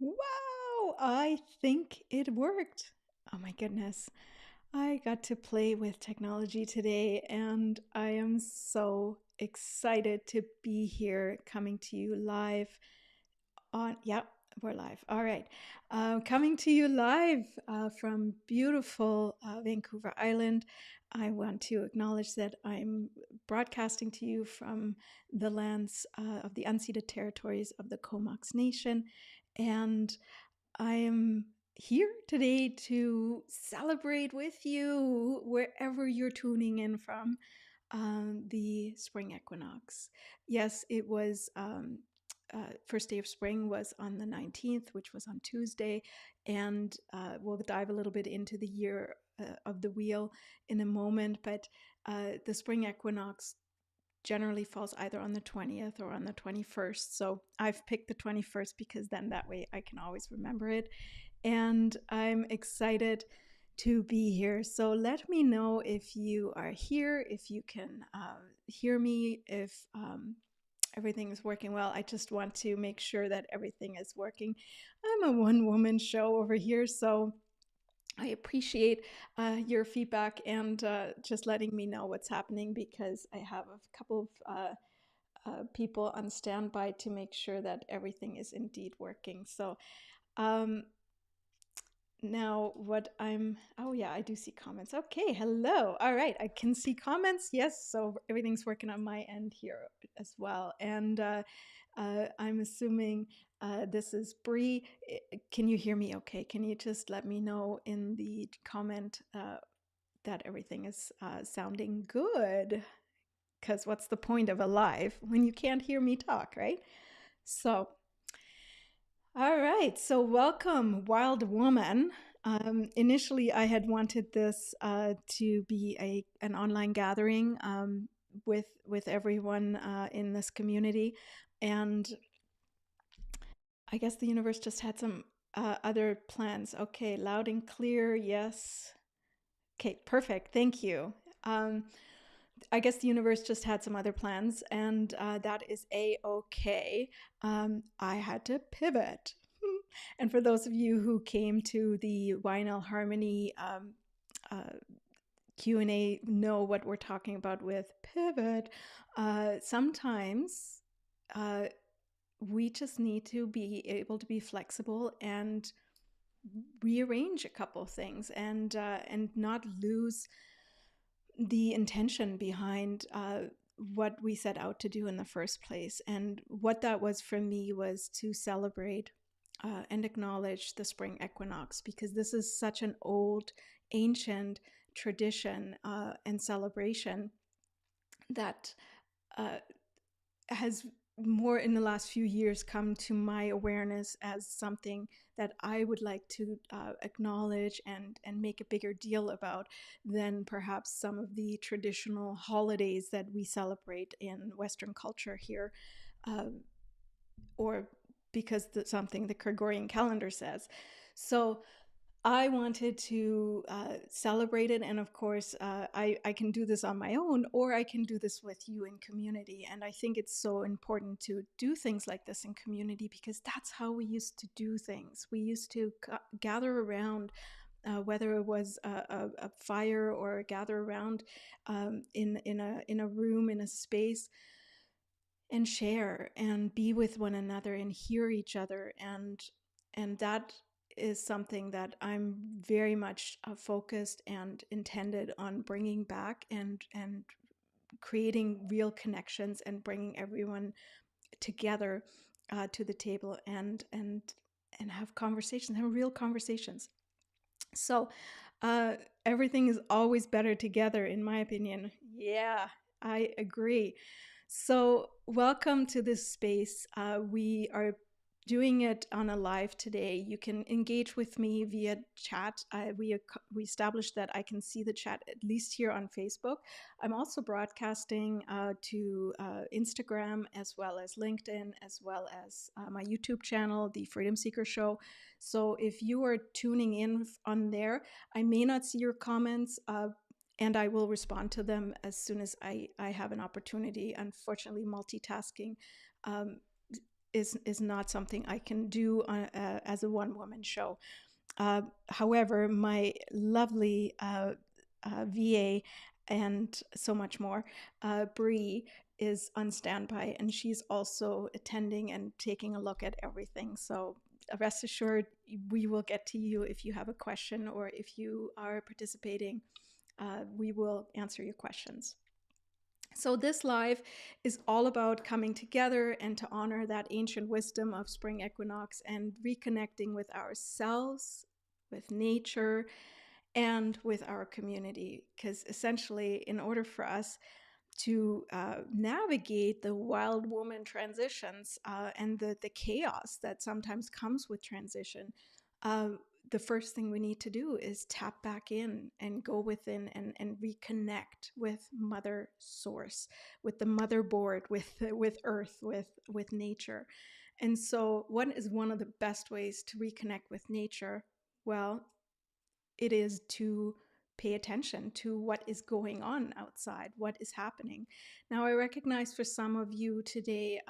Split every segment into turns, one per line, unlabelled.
Wow, I think it worked. Oh my goodness. I got to play with technology today, and I am so excited to be here coming to you live yep, we're live. All right. Coming to you live from beautiful Vancouver Island. I want to acknowledge that I'm broadcasting to you from the lands of the unceded territories of the Comox Nation. And I am here today to celebrate with you wherever you're tuning in from the spring equinox. Yes, it was first day of spring was on the 19th, which was on Tuesday, and we'll dive a little bit into the year of the wheel in a moment. But the spring equinox generally falls either on the 20th or on the 21st. So I've picked the 21st because then that way I can always remember it. And I'm excited to be here. So let me know if you are here, if you can hear me, if everything is working well. I just want to make sure that everything is working. I'm a one-woman show over here, so I appreciate your feedback and just letting me know what's happening, because I have a couple of people on standby to make sure that everything is indeed working. So um, now oh yeah, I do see comments. Okay, hello. All right, I can see comments. Yes, so everything's working on my end here as well. And I'm assuming this is Bree. Can you hear me okay? Can you just let me know in the comment that everything is sounding good? Because what's the point of a live when you can't hear me talk, right? So all right, so welcome, Wild Woman. Initially, I had wanted this to be an online gathering with everyone in this community, and I guess the universe just had some other plans. Okay, loud and clear, yes. Okay, perfect, thank you. I guess the universe just had some other plans, and that is a-okay. I had to pivot. And for those of you who came to the YNL Harmony Q&A know what we're talking about with pivot. Sometimes we just need to be able to be flexible and rearrange a couple of things and not lose the intention behind what we set out to do in the first place. And what that was for me was to celebrate and acknowledge the spring equinox, because this is such an old, ancient tradition and celebration that has more in the last few years come to my awareness as something that I would like to acknowledge and make a bigger deal about than perhaps some of the traditional holidays that we celebrate in Western culture here, or because that's something the Gregorian calendar says. So I wanted to celebrate it. And of course, I can do this on my own, or I can do this with you in community. And I think it's so important to do things like this in community, because that's how we used to do things. We used to gather around, whether it was a fire or gather around in a room, in a space, and share and be with one another and hear each other. And that is something that I'm very much focused and intended on bringing back, and creating real connections and bringing everyone together to the table and have conversations, have real conversations. So everything is always better together, in my opinion. Yeah, I agree. So welcome to this space. We are doing it on a live today. You can engage with me via chat. We established that I can see the chat at least here on Facebook. I'm also broadcasting to Instagram, as well as LinkedIn, as well as my YouTube channel, The Freedom Seeker Show. So if you are tuning in on there, I may not see your comments, and I will respond to them as soon as I have an opportunity. Unfortunately, multitasking is not something I can do as a one-woman show. However, my lovely VA and so much more, Bree, is on standby, and she's also attending and taking a look at everything. So rest assured, we will get to you if you have a question or if you are participating. We will answer your questions. So this live is all about coming together and to honor that ancient wisdom of spring equinox and reconnecting with ourselves, with nature, and with our community. Because essentially, in order for us to navigate the wild woman transitions and the chaos that sometimes comes with transition, uh, the first thing we need to do is tap back in and go within and reconnect with Mother Source, with the motherboard, with Earth, with nature. And so, what is one of the best ways to reconnect with nature? Well, it is to pay attention to what is going on outside, what is happening. Now, I recognize for some of you today,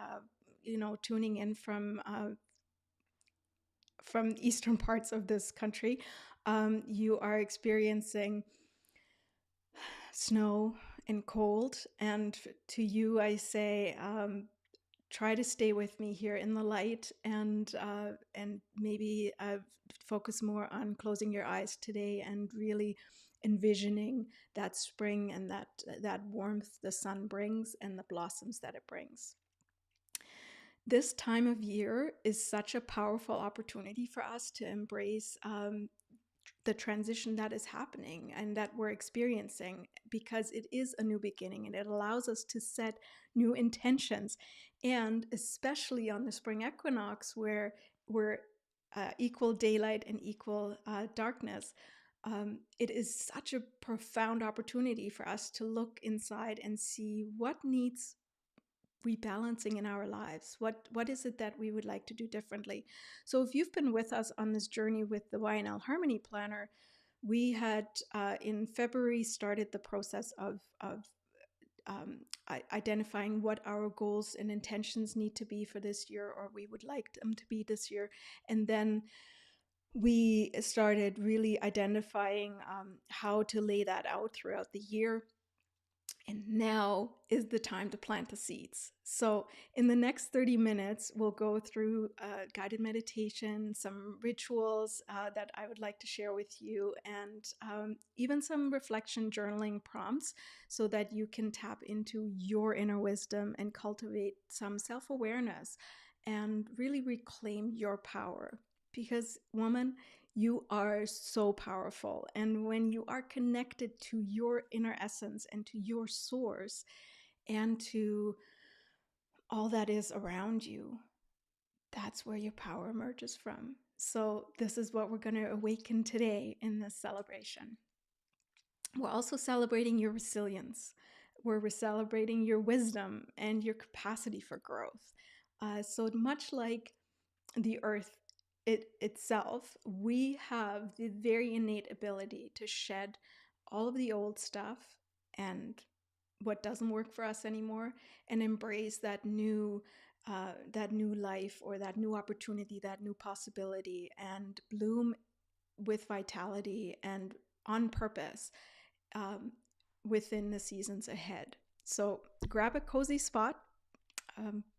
tuning in from eastern parts of this country, you are experiencing snow and cold. And to you, I say, try to stay with me here in the light, and maybe focus more on closing your eyes today and really envisioning that spring and that warmth the sun brings and the blossoms that it brings. This time of year is such a powerful opportunity for us to embrace the transition that is happening and that we're experiencing, because it is a new beginning and it allows us to set new intentions. And especially on the spring equinox, where we're equal daylight and equal darkness, it is such a profound opportunity for us to look inside and see what needs rebalancing in our lives. What is it that we would like to do differently? So if you've been with us on this journey with the YNL Harmony Planner, we had in February started the process of identifying what our goals and intentions need to be for this year, or we would like them to be this year. And then we started really identifying how to lay that out throughout the year. And now is the time to plant the seeds. So in the next 30 minutes, we'll go through guided meditation, some rituals that I would like to share with you, and even some reflection journaling prompts so that you can tap into your inner wisdom and cultivate some self-awareness and really reclaim your power. Because, woman, you are so powerful. And when you are connected to your inner essence and to your source and to all that is around you, that's where your power emerges from. So this is what we're going to awaken today in this celebration. We're also celebrating your resilience. We're celebrating your wisdom and your capacity for growth. So much like the earth itself, we have the very innate ability to shed all of the old stuff and what doesn't work for us anymore, and embrace that new life, or that new opportunity, that new possibility, and bloom with vitality and on purpose within the seasons ahead. So grab a cozy spot.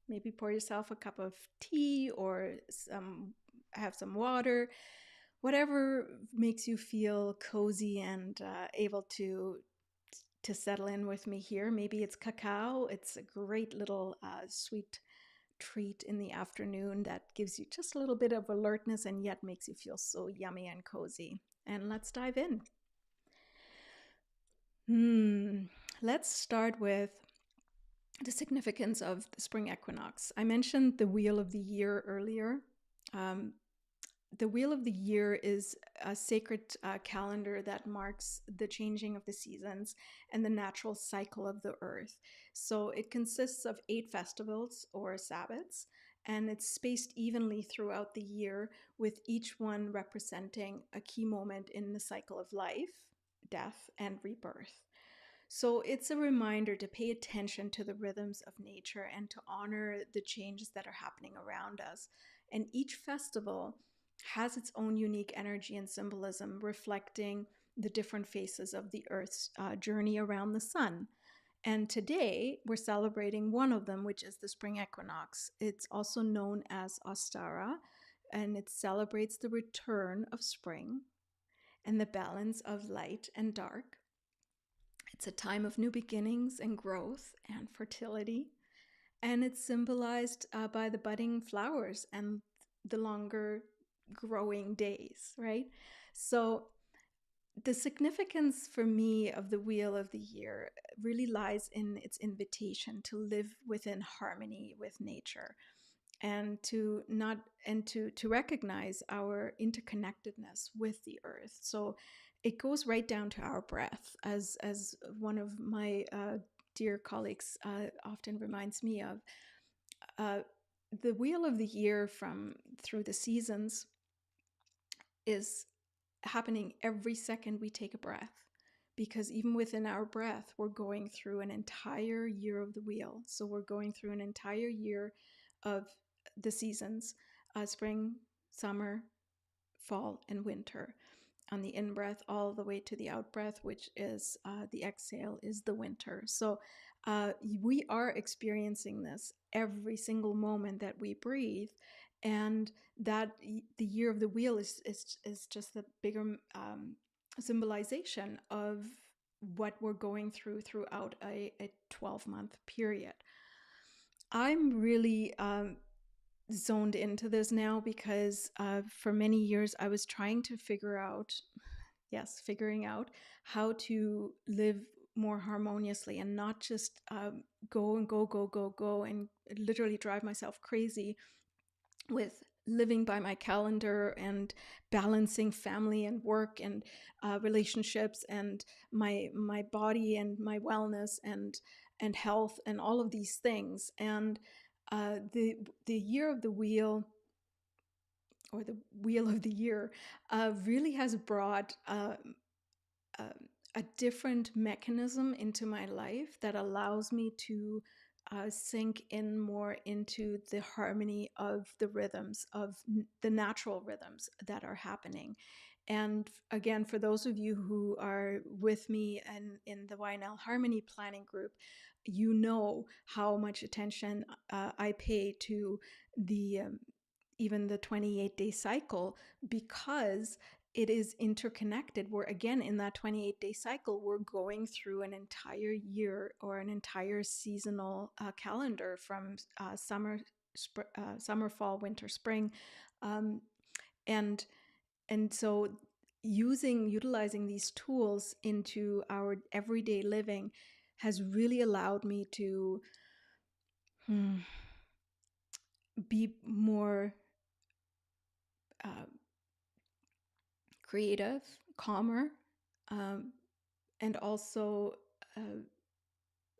Maybe pour yourself a cup of tea or have some water, whatever makes you feel cozy and able to settle in with me here. Maybe it's cacao. It's a great little sweet treat in the afternoon that gives you just a little bit of alertness and yet makes you feel so yummy and cozy. And let's dive in. Let's start with the significance of the spring equinox. I mentioned the wheel of the year earlier. The wheel of the year is a sacred calendar that marks the changing of the seasons and the natural cycle of the earth. So it consists of 8 festivals or Sabbats, and it's spaced evenly throughout the year, with each one representing a key moment in the cycle of life, death, and rebirth. So it's a reminder to pay attention to the rhythms of nature and to honor the changes that are happening around us. And each festival has its own unique energy and symbolism, reflecting the different phases of the Earth's journey around the sun. And today we're celebrating one of them, which is the spring equinox. It's also known as Ostara, and it celebrates the return of spring and the balance of light and dark. It's a time of new beginnings and growth and fertility. And it's symbolized by the budding flowers and the longer growing days, right? So the significance for me of the Wheel of the Year really lies in its invitation to live within harmony with nature and to not and to recognize our interconnectedness with the earth. So it goes right down to our breath, as one of my dear colleagues often reminds me of. uh, the Wheel of the Year from through the seasons is happening every second we take a breath, because even within our breath we're going through an entire year of the wheel. So we're going through an entire year of the seasons, spring, summer, fall, and winter, on the in breath all the way to the out breath, which is the exhale, is the winter. So we are experiencing this every single moment that we breathe. And that the year of the wheel is just the bigger symbolization of what we're going through throughout a 12-month period. I'm really zoned into this now because for many years I was trying to figuring out how to live more harmoniously and not just go and go and literally drive myself crazy with living by my calendar and balancing family and work and relationships and my body and my wellness and health and all of these things. And the year of the wheel, or the Wheel of the Year, really has brought uh, a different mechanism into my life that allows me to sink in more into the harmony of the rhythms, of the natural rhythms that are happening. And again, for those of you who are with me and in the YNL Harmony Planning Group, you know how much attention I pay to the even the 28-day cycle, because it is interconnected. We're again in that 28-day cycle, we're going through an entire year or an entire seasonal calendar from summer, fall, winter, spring. Um, and so utilizing these tools into our everyday living has really allowed me to be more uh, creative, calmer, um, and also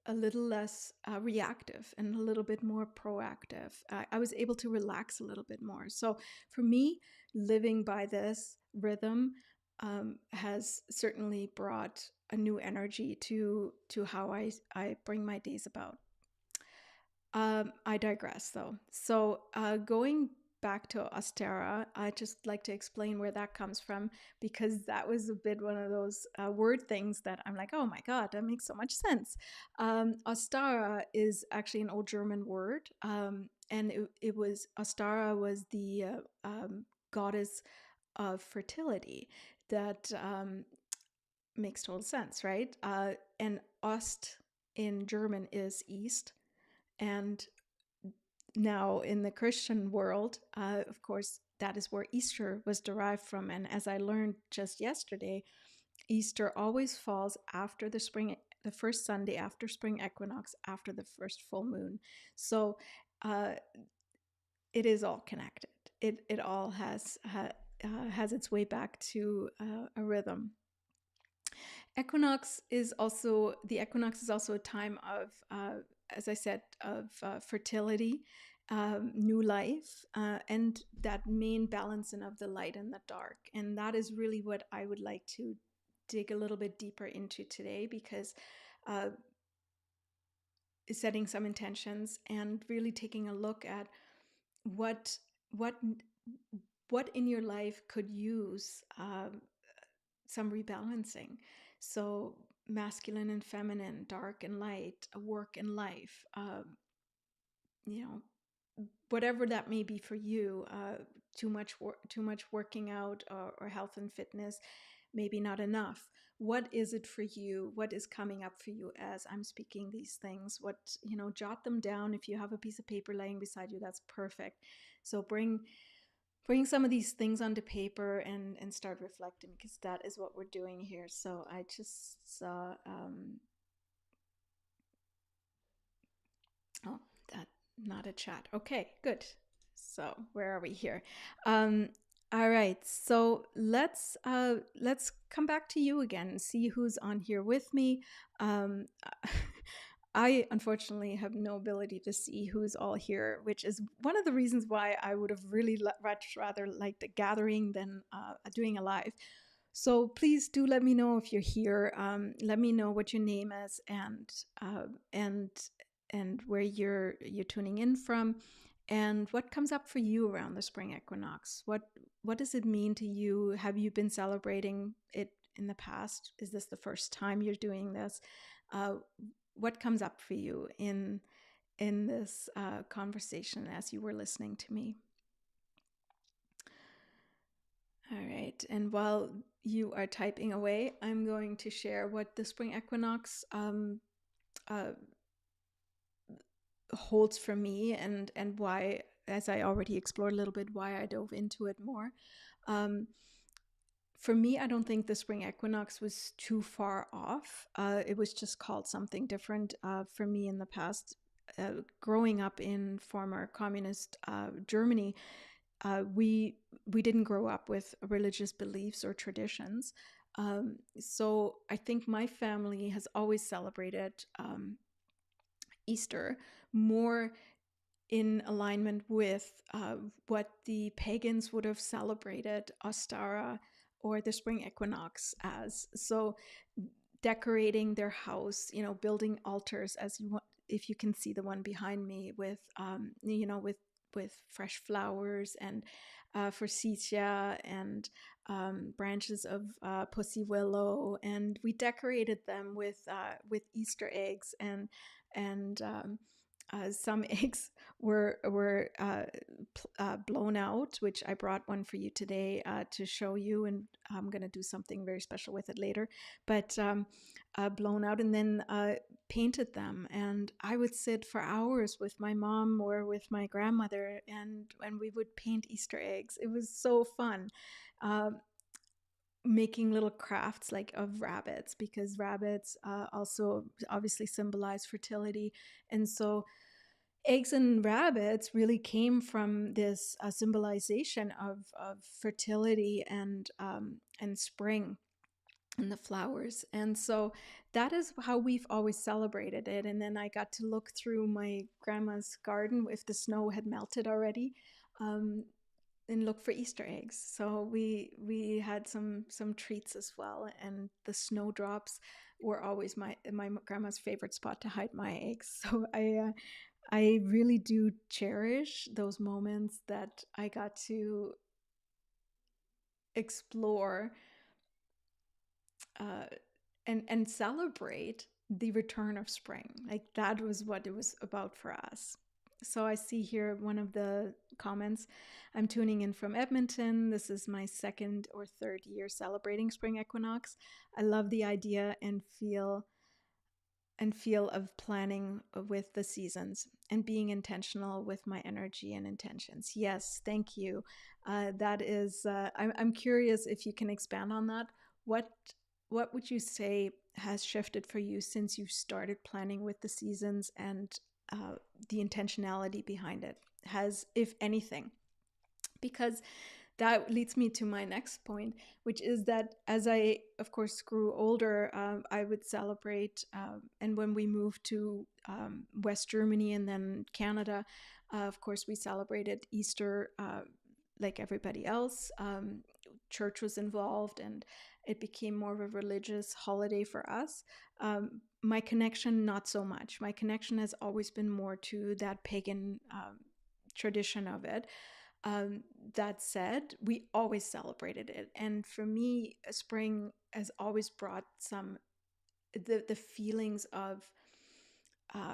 a little less reactive and a little bit more proactive. I was able to relax a little bit more. So for me, living by this rhythm has certainly brought a new energy to how I bring my days about. I digress, though. So going back to Ostara, I just like to explain where that comes from, because that was a bit one of those word things that I'm like, oh my God, that makes so much sense. Ostara is actually an old German word, and Ostara was the goddess of fertility. That makes total sense, right? And Ost in German is east. And now in the Christian world, of course, that is where Easter was derived from. And as I learned just yesterday, Easter always falls after the first Sunday after spring equinox, after the first full moon. So it is all connected. It all has its way back to a rhythm. The equinox is also a time of, as I said, of fertility, new life, and that main balancing of the light and the dark. And that is really what I would like to dig a little bit deeper into today, because uh, setting some intentions and really taking a look at what what what in your life could use some rebalancing. So masculine and feminine, dark and light, work and life, you know, whatever that may be for you. Too much working out, or health and fitness, maybe not enough. What is it for you? What is coming up for you as I'm speaking these things? What, jot them down. If you have a piece of paper laying beside you, that's perfect. So bring some of these things onto paper and start reflecting, because that is what we're doing here. So I just saw oh, that, not a chat. Okay, good. So where are we here? All right. So let's come back to you again and see who's on here with me. Um, I unfortunately have no ability to see who's all here, which is one of the reasons why I would have really much rather liked a gathering than doing a live. So please do let me know if you're here. Let me know what your name is, and where you're tuning in from, and what comes up for you around the spring equinox. What does it mean to you? Have you been celebrating it in the past? Is this the first time you're doing this? What comes up for you in this conversation as you were listening to me? All right. And while you are typing away, I'm going to share what the spring equinox holds for me, and why, as I already explored a little bit, why I dove into it more. For me, I don't think the spring equinox was too far off. It was just called something different for me in the past. Growing up in former communist Germany, we didn't grow up with religious beliefs or traditions. So I think my family has always celebrated Easter more in alignment with what the pagans would have celebrated Ostara or the spring equinox as. So decorating their house, building altars, as you want, if you can see the one behind me, with with fresh flowers and forsythia and branches of pussy willow, and we decorated them with Easter eggs, and some eggs were blown out, which I brought one for you today to show you, and I'm going to do something very special with it later. But blown out, and then painted them, and I would sit for hours with my mom or with my grandmother, and we would paint Easter eggs. It was so fun. Making little crafts like of rabbits, because rabbits also obviously symbolize fertility, and so eggs and rabbits really came from this symbolization of fertility and spring and the flowers. And so that is how we've always celebrated it. And then I got to look through my grandma's garden if the snow had melted already, and look for Easter eggs. So we had some treats as well, and the snowdrops were always my grandma's favorite spot to hide my eggs. So I really do cherish those moments that I got to explore and celebrate the return of spring. Like, that was what it was about for us. So I see here one of the comments. I'm tuning in from Edmonton. This is my second or third year celebrating spring equinox. I love the idea and feel of planning with the seasons and being intentional with my energy and intentions. Yes, thank you. That is, I'm curious if you can expand on that. What would you say has shifted for you since you started planning with the seasons, and the intentionality behind it has, if anything? Because that leads me to my next point, which is that as I, of course, grew older, I would celebrate. And when we moved to West Germany and then Canada, of course, we celebrated Easter like everybody else. church was involved and it became more of a religious holiday for us. My connection, not so much. My connection has always been more to that pagan tradition of it. That said, we always celebrated it. And for me, spring has always brought the feelings of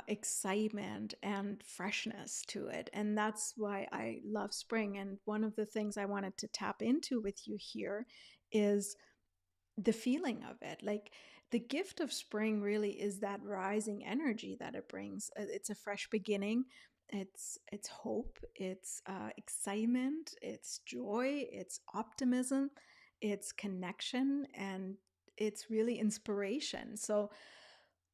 excitement and freshness to it. And that's why I love spring. And one of the things I wanted to tap into with you here is the feeling of it. Like, the gift of spring really is that rising energy that it brings. It's a fresh beginning. It's hope. It's excitement. It's joy. It's optimism. It's connection, and it's really inspiration. So,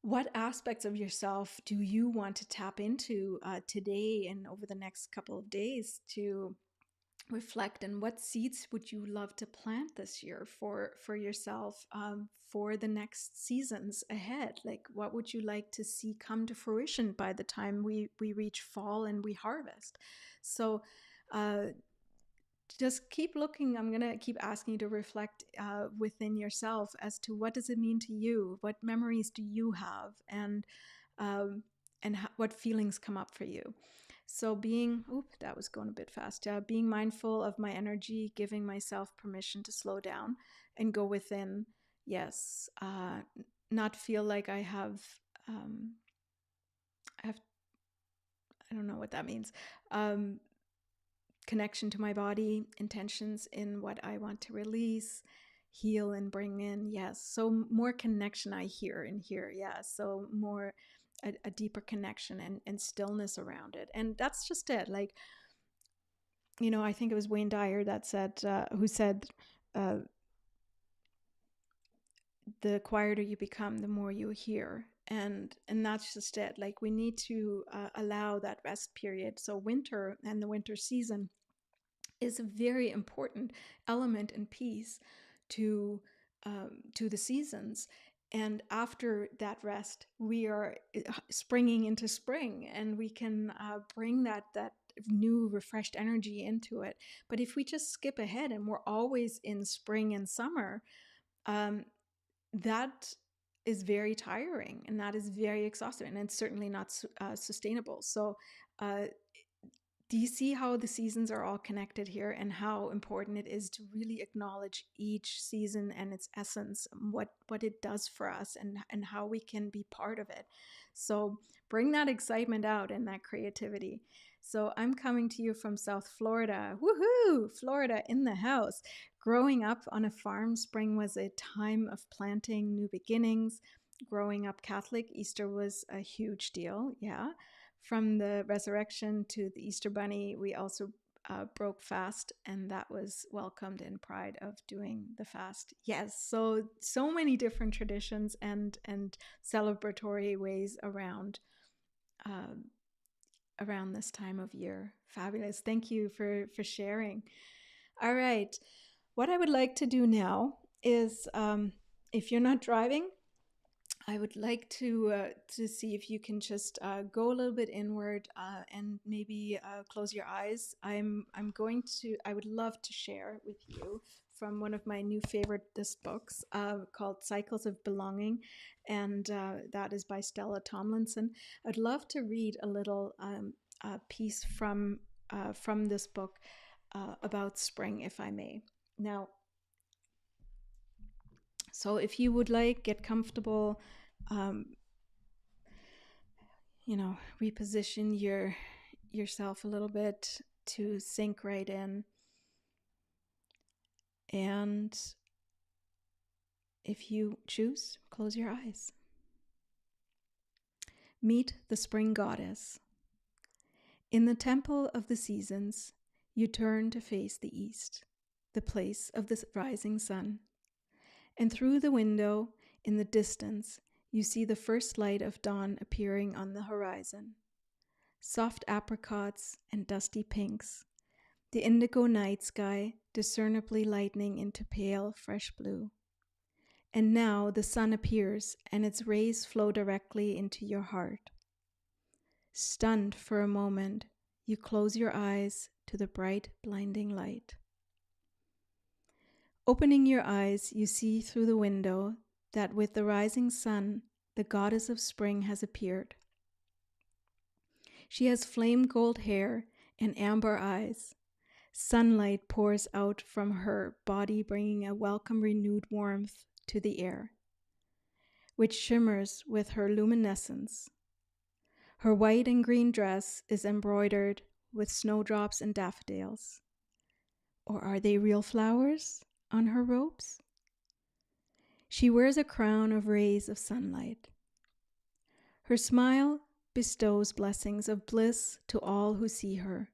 what aspects of yourself do you want to tap into today and over the next couple of days to reflect, and what seeds would you love to plant this year for yourself, for the next seasons ahead? Like, what would you like to see come to fruition by the time we reach fall and we harvest? So just keep looking. I'm going to keep asking you to reflect within yourself as to what does it mean to you? What memories do you have? And what feelings come up for you? So that was going a bit fast. Being mindful of my energy, giving myself permission to slow down and go within. Yes. Not feel like I don't know what that means. Connection to my body, intentions in what I want to release, heal, and bring in. Yes. So more connection I hear in here. Yeah. So more a deeper connection and stillness around it. And that's just it. Like, I think it was Wayne Dyer that said, who said, the quieter you become, the more you hear. And that's just it. Like, we need to allow that rest period. So winter and the winter season is a very important element and piece to the seasons. And after that rest, we are springing into spring, and we can bring that new refreshed energy into it. But if we just skip ahead and we're always in spring and summer, that is very tiring, and that is very exhausting, and it's certainly not sustainable. So do you see how the seasons are all connected here, and how important it is to really acknowledge each season and its essence, what it does for us, and how we can be part of it? So bring that excitement out and that creativity. So I'm coming to you from South Florida. Woohoo! Florida in the house. Growing up on a farm, spring was a time of planting, new beginnings. Growing up Catholic, Easter was a huge deal. Yeah. From the resurrection to the Easter Bunny, we also broke fast, and that was welcomed in pride of doing the fast. Yes, so many different traditions and celebratory ways around this time of year. Fabulous. Thank you for sharing. All right. What I would like to do now is, if you're not driving, I would like to see if you can just go a little bit inward and maybe close your eyes. I would love to share with you from one of my new favorite books called Cycles of Belonging, and that is by Stella Tomlinson. I'd love to read a little piece from this book about spring, if I may. Now, so if you would like, get comfortable, reposition yourself a little bit to sink right in. And if you choose, close your eyes. Meet the spring goddess. In the temple of the seasons, you turn to face the east, the place of the rising sun. And through the window, in the distance, you see the first light of dawn appearing on the horizon. Soft apricots and dusty pinks, the indigo night sky discernibly lightening into pale, fresh blue. And now the sun appears, and its rays flow directly into your heart. Stunned for a moment, you close your eyes to the bright, blinding light. Opening your eyes, you see through the window that with the rising sun, the goddess of spring has appeared. She has flame gold hair and amber eyes. Sunlight pours out from her body, bringing a welcome renewed warmth to the air, which shimmers with her luminescence. Her white and green dress is embroidered with snowdrops and daffodils. Or are they real flowers on her robes? She wears a crown of rays of sunlight. Her smile bestows blessings of bliss to all who see her.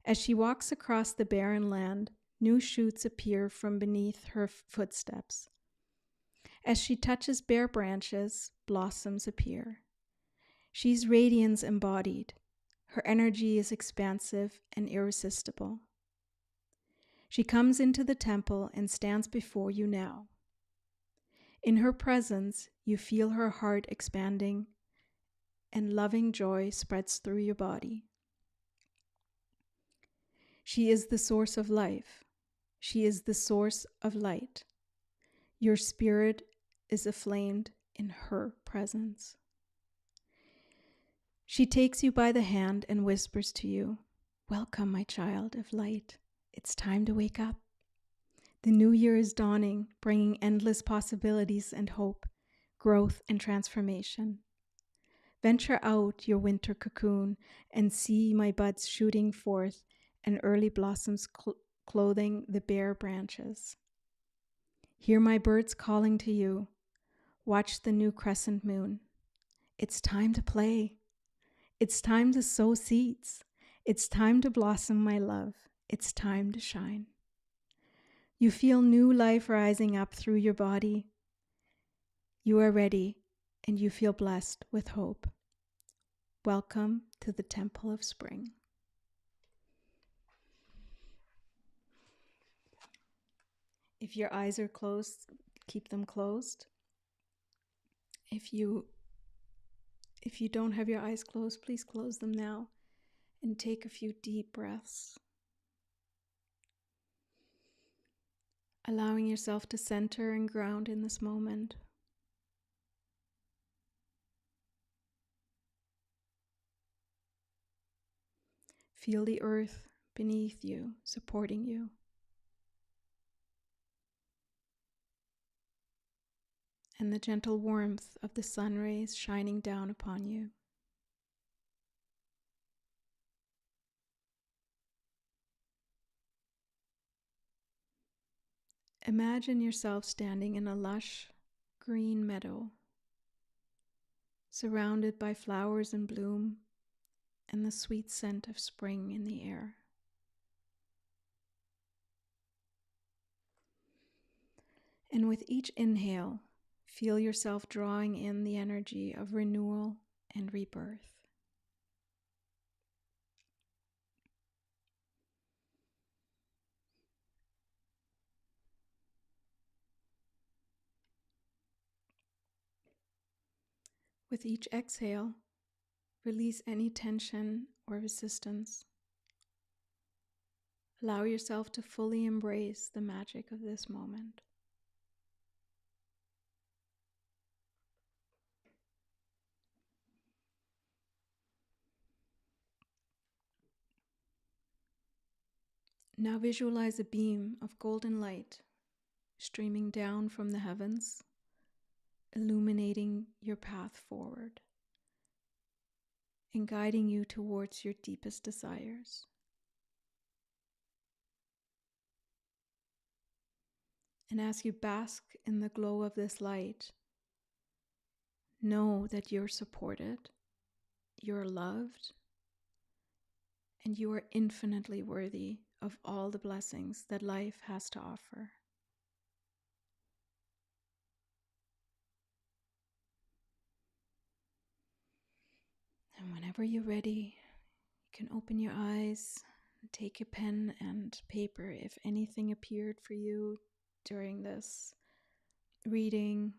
As she walks across the barren land, new shoots appear from beneath her footsteps. As she touches bare branches, blossoms appear. She's radiance embodied. Her energy is expansive and irresistible. She comes into the temple and stands before you now. In her presence, you feel her heart expanding, and loving joy spreads through your body. She is the source of life. She is the source of light. Your spirit is aflamed in her presence. She takes you by the hand and whispers to you, "Welcome, my child of light. It's time to wake up. The new year is dawning, bringing endless possibilities and hope, growth and transformation. Venture out your winter cocoon and see my buds shooting forth and early blossoms clothing the bare branches. Hear my birds calling to you. Watch the new crescent moon. It's time to play. It's time to sow seeds. It's time to blossom, my love. It's time to shine." You feel new life rising up through your body. You are ready, and you feel blessed with hope. Welcome to the Temple of Spring. If your eyes are closed, keep them closed. If you don't have your eyes closed, please close them now and take a few deep breaths. Allowing yourself to center and ground in this moment. Feel the earth beneath you, supporting you. And the gentle warmth of the sun rays shining down upon you. Imagine yourself standing in a lush green meadow, surrounded by flowers in bloom and the sweet scent of spring in the air. And with each inhale, feel yourself drawing in the energy of renewal and rebirth. With each exhale, release any tension or resistance. Allow yourself to fully embrace the magic of this moment. Now visualize a beam of golden light streaming down from the heavens, illuminating your path forward and guiding you towards your deepest desires. And as you bask in the glow of this light, know that you're supported, you're loved, and you are infinitely worthy of all the blessings that life has to offer. And whenever you're ready, you can open your eyes, take a pen and paper if anything appeared for you during this reading.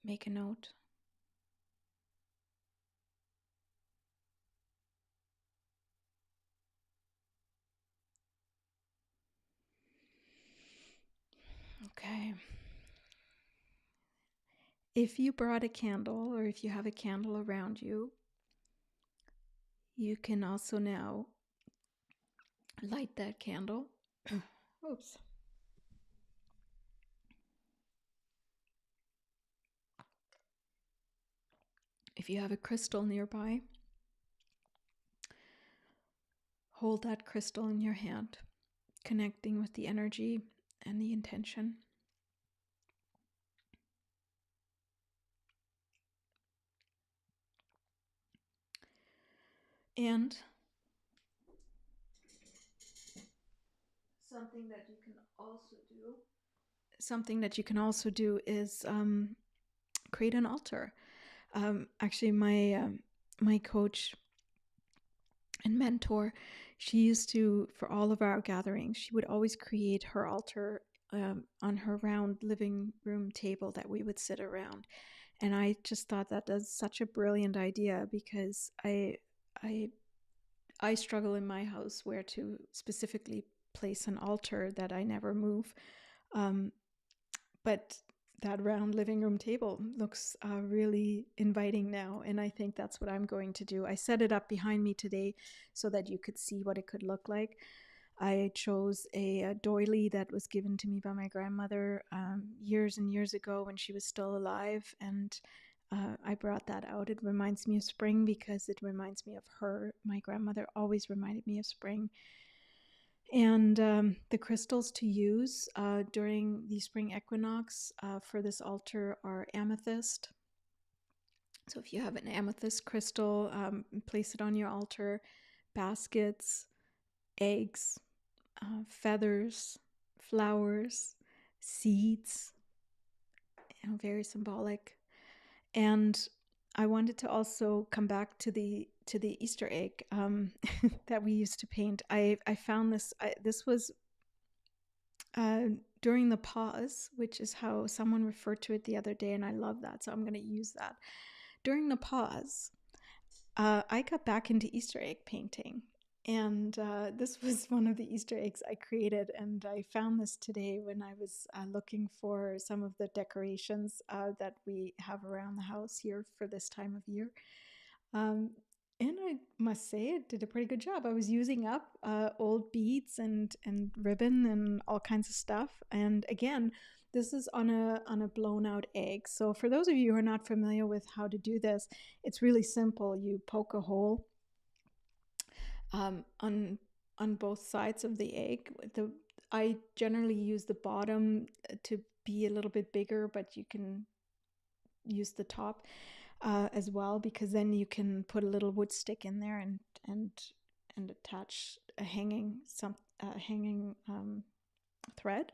Make a note. Okay. If you brought a candle or if you have a candle around you, you can also now light that candle. Oops. If you have a crystal nearby, hold that crystal in your hand, connecting with the energy and the intention. And something that you can also do is create an altar. Actually, my coach and mentor, she used to, for all of our gatherings, she would always create her altar on her round living room table that we would sit around. And I just thought that was such a brilliant idea, because I struggle in my house where to specifically place an altar that I never move. But that round living room table looks really inviting now, and I think that's what I'm going to do. I set it up behind me today so that you could see what it could look like. I chose a doily that was given to me by my grandmother years and years ago when she was still alive, and I brought that out. It reminds me of spring because it reminds me of her. My grandmother always reminded me of spring. And the crystals to use during the spring equinox for this altar are amethyst. So if you have an amethyst crystal, place it on your altar. Baskets, eggs, feathers, flowers, seeds, very symbolic. And I wanted to also come back to the Easter egg that we used to paint. I found this. This was during the pause, which is how someone referred to it the other day, and I love that, so I'm going to use that. During the pause, I got back into Easter egg painting, and this was one of the Easter eggs I created, and I found this today when I was looking for some of the decorations that we have around the house here for this time of year. And I must say it did a pretty good job. I was using up old beads and ribbon and all kinds of stuff. And again, this is on a blown out egg. So for those of you who are not familiar with how to do this, it's really simple. You poke a hole on both sides of the egg. I generally use the bottom to be a little bit bigger, but you can use the top as well, because then you can put a little wood stick in there and attach a hanging thread.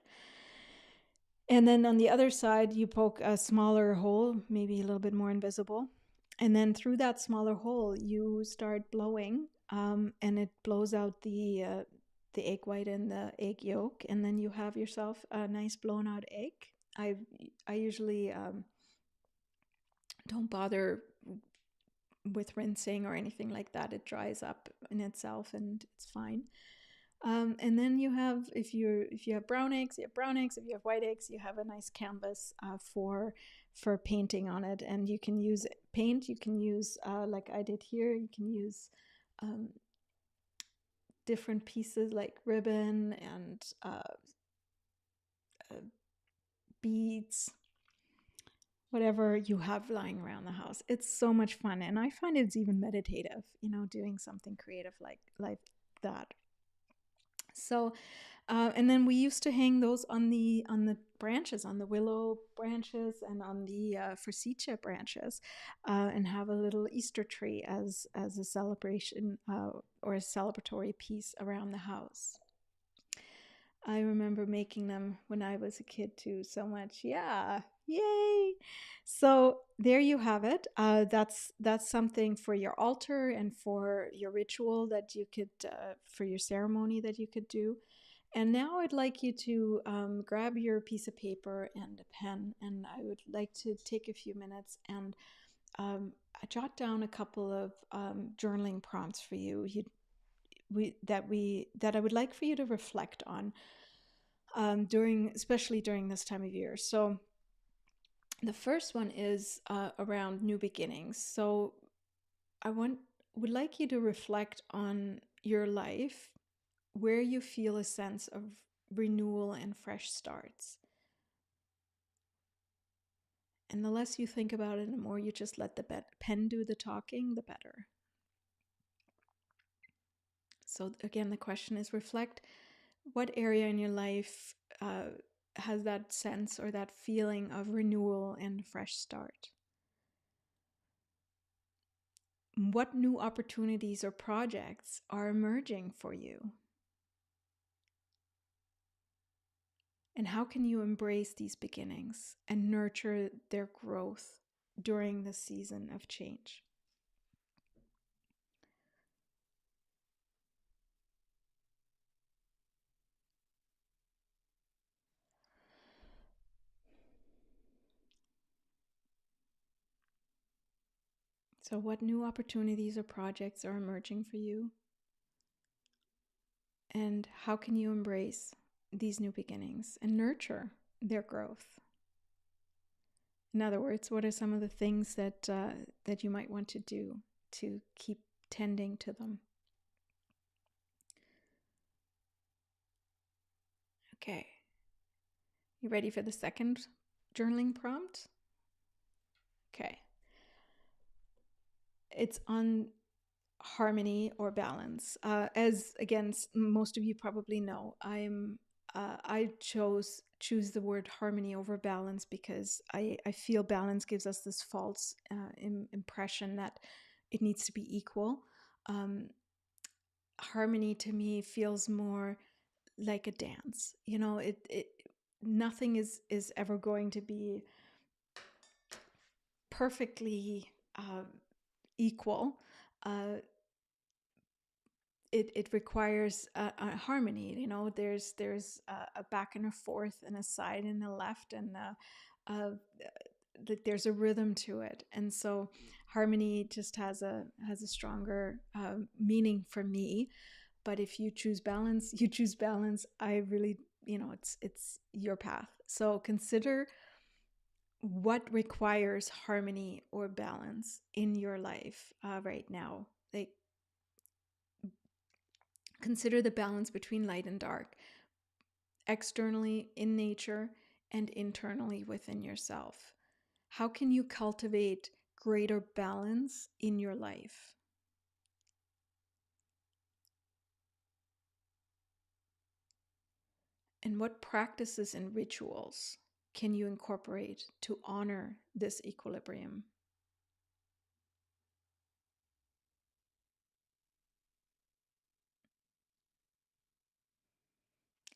And then on the other side, you poke a smaller hole, maybe a little bit more invisible. And then through that smaller hole, you start blowing, and it blows out the egg white and the egg yolk, and then you have yourself a nice blown out egg. I usually don't bother with rinsing or anything like that. It dries up in itself and it's fine. And then you have, if you have brown eggs, you have brown eggs. If you have white eggs, you have a nice canvas for painting on it. And you can use paint. You can use, like I did here, you can use different pieces like ribbon and beads, whatever you have lying around the house. It's so much fun, and I find it's even meditative, doing something creative like that. So, and then we used to hang those on the branches, on the willow branches, and on the forsythia branches, and have a little Easter tree as a celebration or a celebratory piece around the house. I remember making them when I was a kid too, so much. Yeah, yay! So there you have it. That's something for your altar and for your ritual that you could, for your ceremony that you could do. And now I'd like you to grab your piece of paper and a pen, and I would like to take a few minutes and jot down a couple of journaling prompts for you. That I would like for you to reflect on. especially during this time of year. So the first one is around new beginnings. So I would like you to reflect on your life where you feel a sense of renewal and fresh starts. And the less you think about it, the more you just let the pen do the talking, the better. So again, the question is reflect what area in your life has that sense or that feeling of renewal and fresh start. What new opportunities or projects are emerging for you? And how can you embrace these beginnings and nurture their growth during the season of change? So, what new opportunities or projects are emerging for you? And how can you embrace these new beginnings and nurture their growth? In other words, what are some of the things that you might want to do to keep tending to them? Okay. You ready for the second journaling prompt? Okay. It's on harmony or balance. As again, most of you probably know, I choose the word harmony over balance because I feel balance gives us this false impression that it needs to be equal. Harmony to me feels more like a dance. You know, it nothing is ever going to be perfectly equal. It requires a harmony. You know, there's a back and a forth and a side and a left and there's a rhythm to it, and so harmony just has a stronger meaning for me. But if you choose balance, you choose balance. I really, it's your path. So consider what requires harmony or balance in your life right now. Like, consider the balance between light and dark, externally in nature and internally within yourself. How can you cultivate greater balance in your life? And what practices and rituals can you incorporate to honor this equilibrium?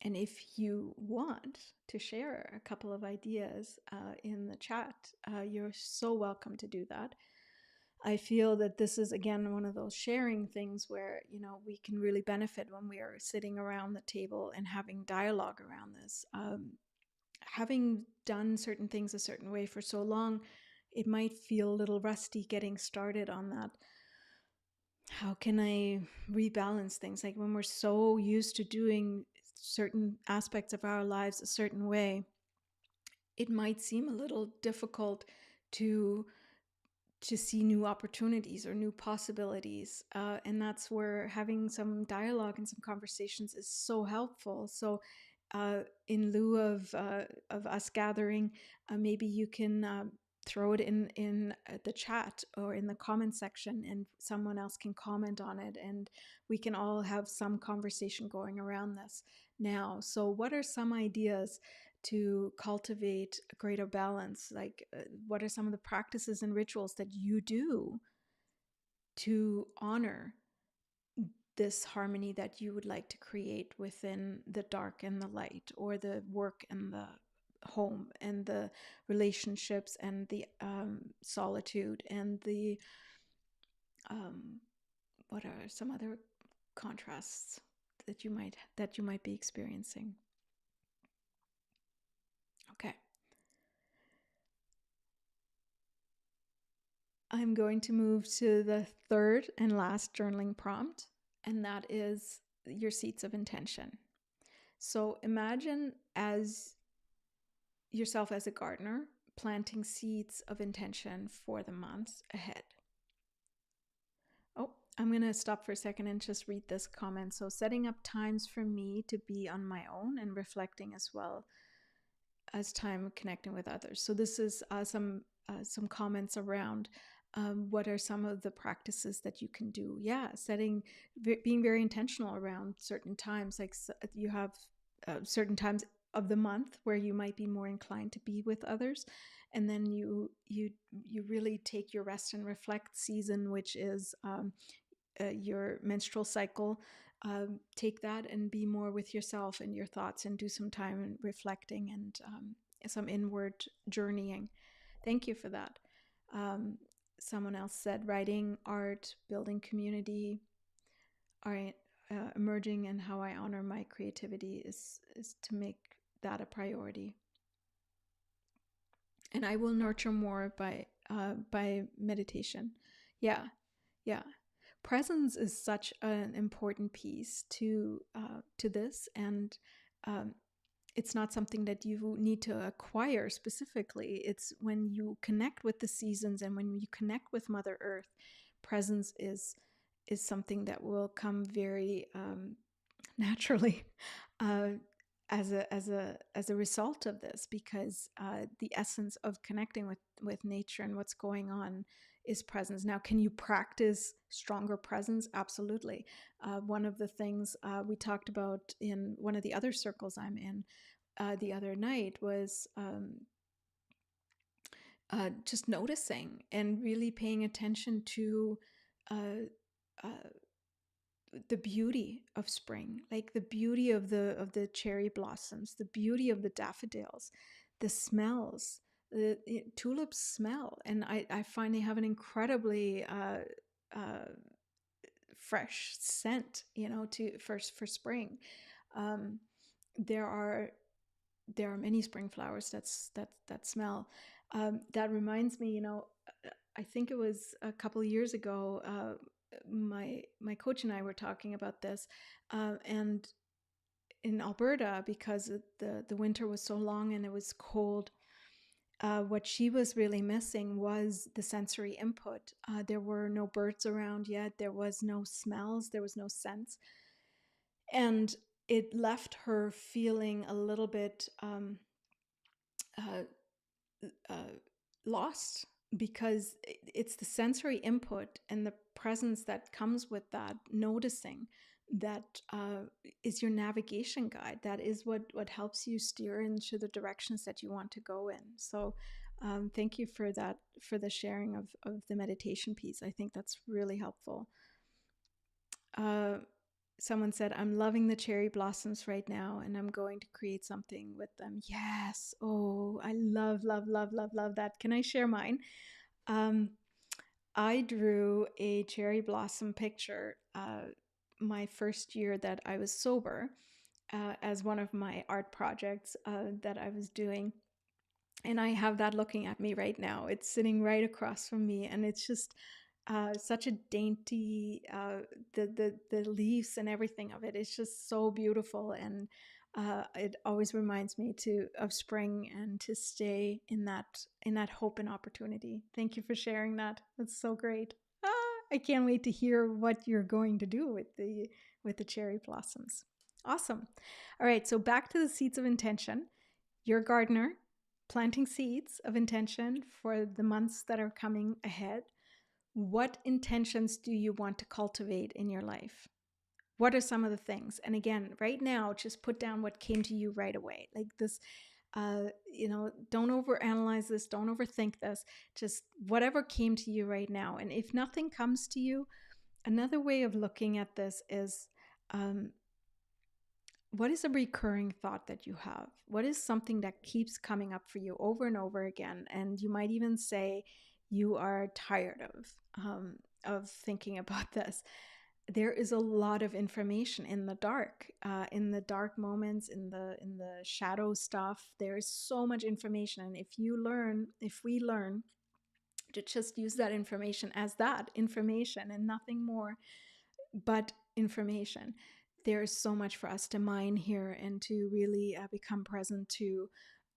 And if you want to share a couple of ideas in the chat, you're so welcome to do that. I feel that this is, again, one of those sharing things where, we can really benefit when we are sitting around the table and having dialogue around this. Having done certain things a certain way for so long, it might feel a little rusty getting started on that. How can I rebalance things? Like when we're so used to doing certain aspects of our lives a certain way, it might seem a little difficult to see new opportunities or new possibilities. And that's where having some dialogue and some conversations is so helpful. So in lieu of us gathering, maybe you can throw it in the chat or in the comment section, and someone else can comment on it, and we can all have some conversation going around this now. So what are some ideas to cultivate a greater balance? Like, what are some of the practices and rituals that you do to honor this harmony that you would like to create within the dark and the light, or the work and the home, and the relationships, and the solitude, and the what are some other contrasts that you might be experiencing? Okay. I'm going to move to the third and last journaling prompt, and that is your seats of intention. So imagine as yourself as a gardener planting seeds of intention for the months ahead. Oh, I'm going to stop for a second and just read this comment. So, setting up times for me to be on my own and reflecting as well as time connecting with others. So, this is some comments around what are some of the practices that you can do. Yeah, being very intentional around certain times. Like you have certain times of the month where you might be more inclined to be with others, and then you really take your rest and reflect season, which is your menstrual cycle. Take that and be more with yourself and your thoughts, and do some time reflecting and some inward journeying. Thank you for that. Um, Someone else said writing, art, building community are emerging, and how I honor my creativity is to make that a priority. And I will nurture more by meditation. Yeah, yeah. Presence is such an important piece to this, and it's not something that you need to acquire specifically. It's when you connect with the seasons and when you connect with Mother Earth, presence is something that will come very naturally as a result of this, because the essence of connecting with nature and what's going on is presence. Now, can you practice stronger presence? Absolutely. One of the things we talked about in one of the other circles I'm in the other night was just noticing and really paying attention to uh, the beauty of spring, like the beauty of the cherry blossoms, the beauty of the daffodils, the smells. The tulips smell, and I find they have an incredibly fresh scent, for spring. Um, there are many spring flowers that smell. That reminds me, I think it was a couple of years ago. My coach and I were talking about this, and in Alberta, because the winter was so long and it was cold, what she was really missing was the sensory input. There were no birds around yet. There was no smells. There was no scents, and it left her feeling a little bit uh, lost, because it's the sensory input and the presence that comes with that noticing that is your navigation guide. That is what helps you steer into the directions that you want to go in. So thank you for that, for the sharing of the meditation piece. I think that's really helpful. Someone said, I'm loving the cherry blossoms right now and I'm going to create something with them. Yes. Oh, I love, love, love, love, love that. Can I share mine? I drew a cherry blossom picture my first year that I was sober, as one of my art projects that I was doing. And I have that looking at me right now. It's sitting right across from me, and it's just such a dainty, the leaves and everything of it is just so beautiful, and it always reminds me of spring and to stay in that hope and opportunity. Thank you for sharing that. That's so great. I can't wait to hear what you're going to do with the cherry blossoms. Awesome. All right, so back to the seeds of intention. You're a gardener planting seeds of intention for the months that are coming ahead. What intentions do you want to cultivate in your life? What are some of the things? And again, right now, just put down what came to you right away. Like this, don't overanalyze this, don't overthink this, just whatever came to you right now. And if nothing comes to you, another way of looking at this is, what is a recurring thought that you have? What is something that keeps coming up for you over and over again? And you might even say you are tired of thinking about this. There is a lot of information in the dark moments, in the shadow stuff. There is so much information, and if we learn to just use that information as that information and nothing more but information, there's so much for us to mine here and to really become present to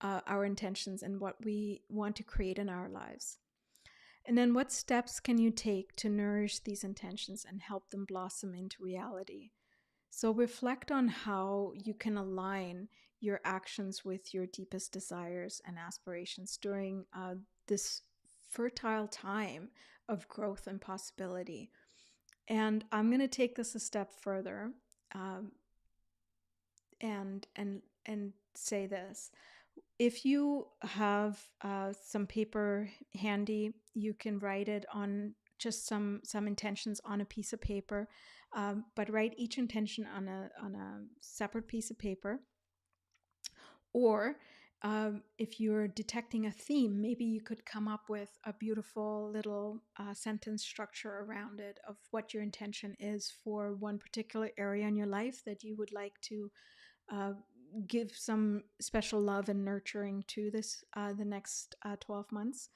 our intentions and what we want to create in our lives. And then what steps can you take to nourish these intentions and help them blossom into reality? So reflect on how you can align your actions with your deepest desires and aspirations during this fertile time of growth and possibility. And I'm going to take this a step further, um, and say this: if you have some paper handy, you can write it on just some intentions on a piece of paper, but write each intention on a separate piece of paper. Or if you're detecting a theme, maybe you could come up with a beautiful little sentence structure around it of what your intention is for one particular area in your life that you would like to uh, give some special love and nurturing to this the next 12 months,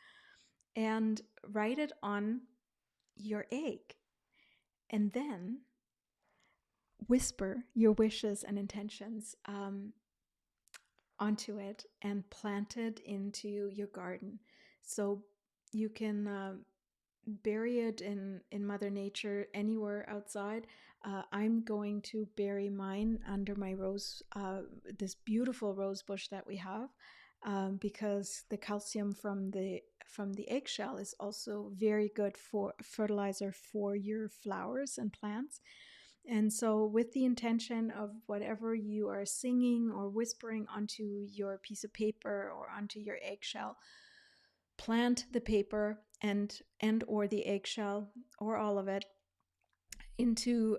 and write it on your egg, and then whisper your wishes and intentions onto it and plant it into your garden. So you can bury it in Mother Nature anywhere outside. I'm going to bury mine under my rose, this beautiful rose bush that we have, because the calcium from the eggshell is also very good for fertilizer for your flowers and plants. And so, with the intention of whatever you are singing or whispering onto your piece of paper or onto your eggshell, plant the paper and or the eggshell or all of it into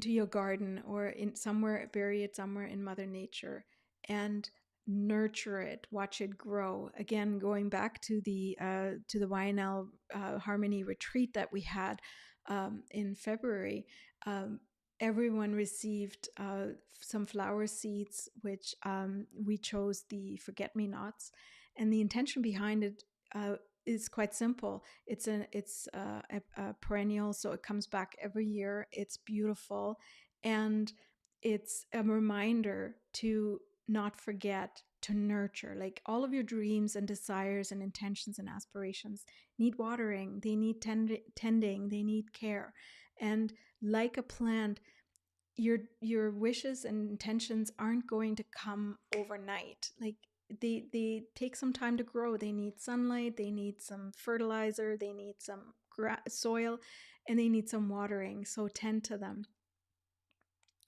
your garden, or in somewhere, bury it somewhere in Mother Nature, and nurture it, watch it grow. Again, going back to the YNL Harmony retreat that we had in February, everyone received some flower seeds, which we chose the forget-me-nots, and the intention behind it is quite simple. It's a perennial, so it comes back every year. It's beautiful, and it's a reminder to not forget to nurture. Like, all of your dreams and desires and intentions and aspirations need watering. They need tending. They need care. And like a plant, your wishes and intentions aren't going to come overnight. Like, they take some time to grow. They need sunlight, they need some fertilizer, they need some soil, and they need some watering. So tend to them.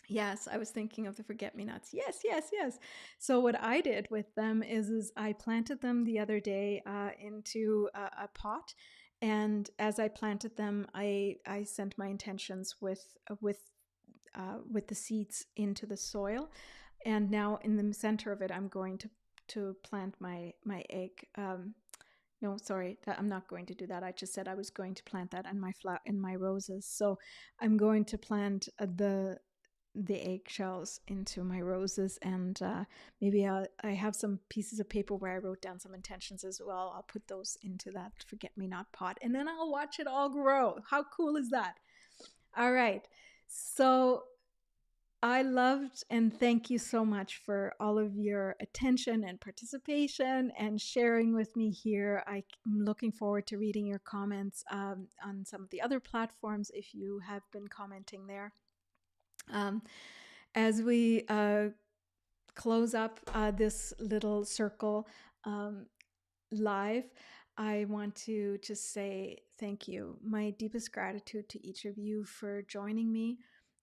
Yes, I was thinking of the forget-me-nots. Yes, yes, yes. So what I did with them is I planted them the other day into a pot, and as I planted them, I sent my intentions with the seeds into the soil. And now in the center of it, I'm going to plant my egg. No, sorry, I'm not going to do that. I just said I was going to plant that in my roses. So I'm going to plant the eggshells into my roses, and maybe I have some pieces of paper where I wrote down some intentions as well. I'll put those into that forget-me-not pot, and then I'll watch it all grow. How cool is that? All right. So I loved and thank you so much for all of your attention and participation and sharing with me here. I'm looking forward to reading your comments on some of the other platforms if you have been commenting there. As we close up this little circle live, I want to just say thank you. My deepest gratitude to each of you for joining me.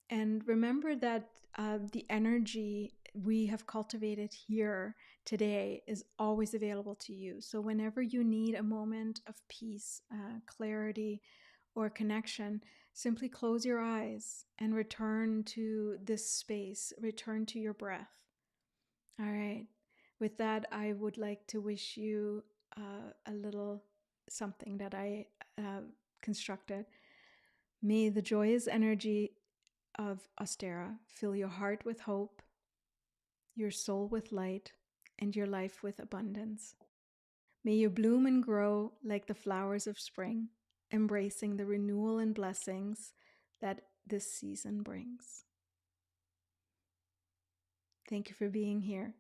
And remember that the energy we have cultivated here today is always available to you. So whenever you need a moment of peace, clarity, or connection, simply close your eyes and return to this space, return to your breath. All right. With that, I would like to wish you a little something that I constructed. May the joyous energy of Ostera fill your heart with hope, your soul with light, and your life with abundance. May you bloom and grow like the flowers of spring, embracing the renewal and blessings that this season brings. Thank you for being here.